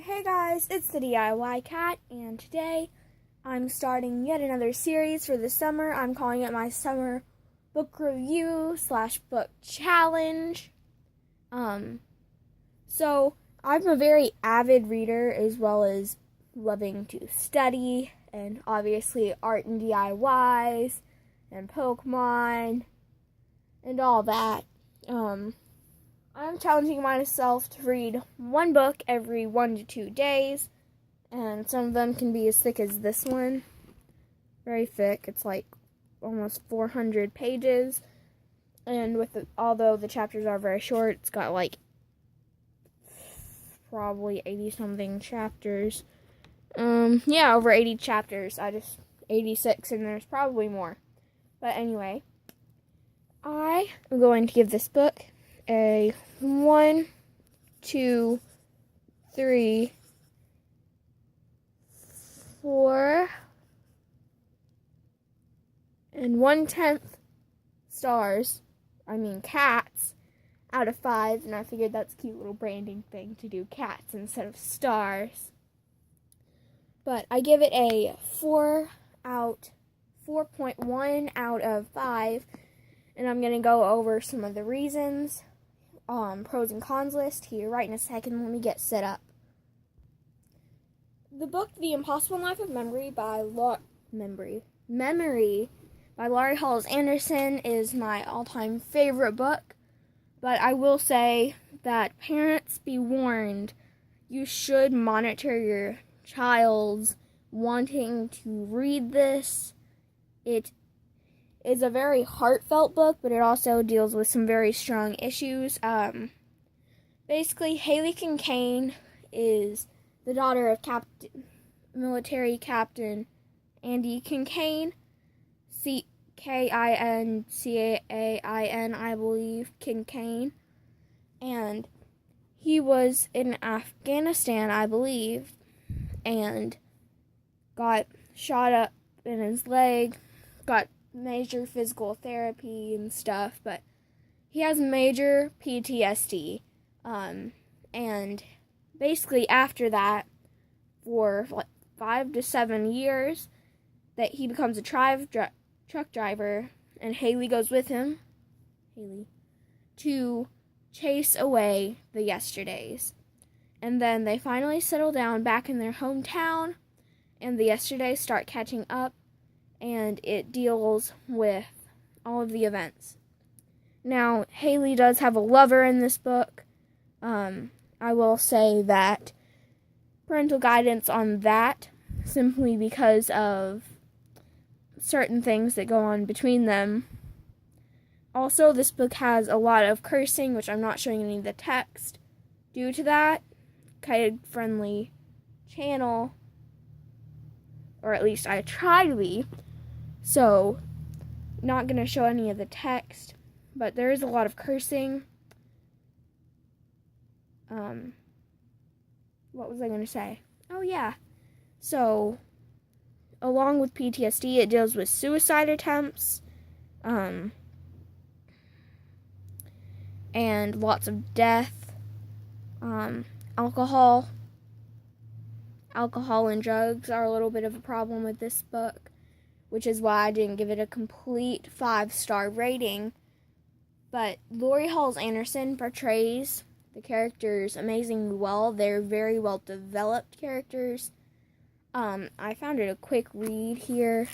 Hey guys, it's the DIY Cat, and today I'm starting yet another series for the summer. I'm calling it my summer book review / book challenge. So I'm a very avid reader as well as loving to study and obviously art and DIYs and Pokemon and all that. I'm challenging myself to read one book every 1 to 2 days, and some of them can be as thick as this one. Very thick. It's like almost 400 pages, and although the chapters are very short, it's got like probably 80-something chapters. Over 80 chapters. 86, and there's probably more. But anyway, I am going to give this book a 1, 2, 3, 4, and 1/10 stars. Cats out of 5, and I figured that's a cute little branding thing to do cats instead of stars. But I give it a 4.1 out of 5, and I'm going to go over some of the reasons. Pros and cons list here right in a second. Let me get set up. The book The Impossible Life of Memory by Laurie Halse Anderson is my all-time favorite book, but I will say that parents be warned. You should monitor your child's wanting to read this. It is a very heartfelt book, but it also deals with some very strong issues. Basically, Haley Kincaid is the daughter of military Captain Andy Kincaid, Kincaid, I believe, Kincaid, and he was in Afghanistan, I believe, and got shot up in his leg, got major physical therapy and stuff, but he has major PTSD, and basically after that, for like 5 to 7 years, that he becomes a truck driver, and Haley goes with him, to chase away the yesterdays, and then they finally settle down back in their hometown, and the yesterdays start catching up, and it deals with all of the events. Now, Haley does have a lover in this book. I will say that parental guidance on that, simply because of certain things that go on between them. Also, this book has a lot of cursing, which I'm not showing any of the text. Due to that, kid-friendly channel, or at least I try to be. So, not going to show any of the text, but there is a lot of cursing. What was I going to say? Oh, yeah. So, along with PTSD, it deals with suicide attempts, and lots of death, alcohol. Alcohol and drugs are a little bit of a problem with this book, which is why I didn't give it a complete 5-star rating. But Laurie Halse Anderson portrays the characters amazingly well. They're very well developed characters. I found it a quick read here.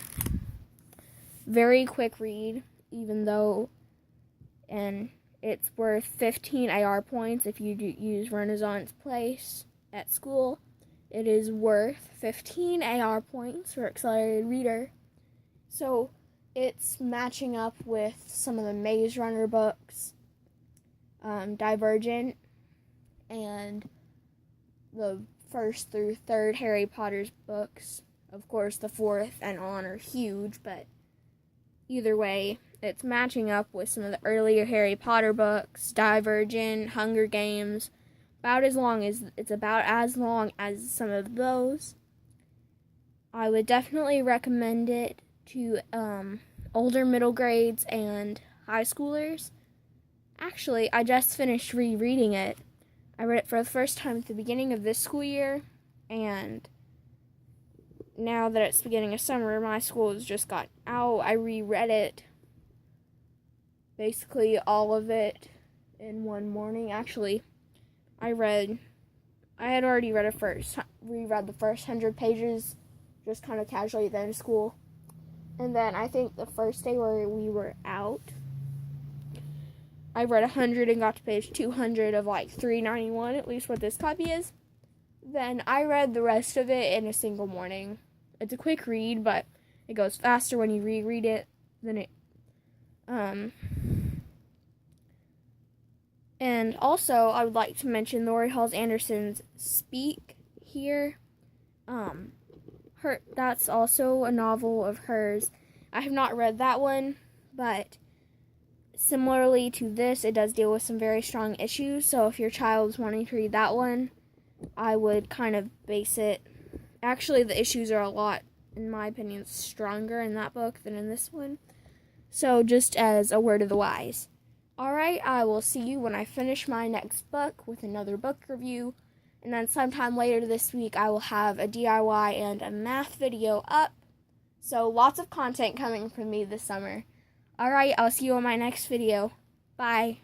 Very quick read, and it's worth 15 AR points if you use Renaissance Place at school. It is worth 15 AR points for Accelerated Reader. So, it's matching up with some of the Maze Runner books, Divergent, and the 1st through 3rd Harry Potter's books. Of course, the 4th and on are huge, but either way, it's matching up with some of the earlier Harry Potter books, Divergent, Hunger Games. It's about as long as some of those. I would definitely recommend it to older middle grades and high schoolers. Actually, I just finished rereading it. I read it for the first time at the beginning of this school year, and now that it's beginning of summer, my school has just got out. I reread it, basically all of it in one morning. Actually, I had already reread the first 100 pages, just kind of casually at the end of school. And then I think the first day where we were out, I read 100 and got to page 200 of like 391, at least what this copy is. Then I read the rest of it in a single morning. It's a quick read, but it goes faster when you reread it than it. And also, I would like to mention Laurie Halse Anderson's Speak here. That's also a novel of hers. I have not read that one, but similarly to this, it does deal with some very strong issues. So if your child is wanting to read that one, I would kind of base it. Actually, the issues are a lot, in my opinion, stronger in that book than in this one. So just as a word of the wise. Alright, I will see you when I finish my next book with another book review. And then sometime later this week, I will have a DIY and a math video up. So lots of content coming from me this summer. Alright, I'll see you on my next video. Bye.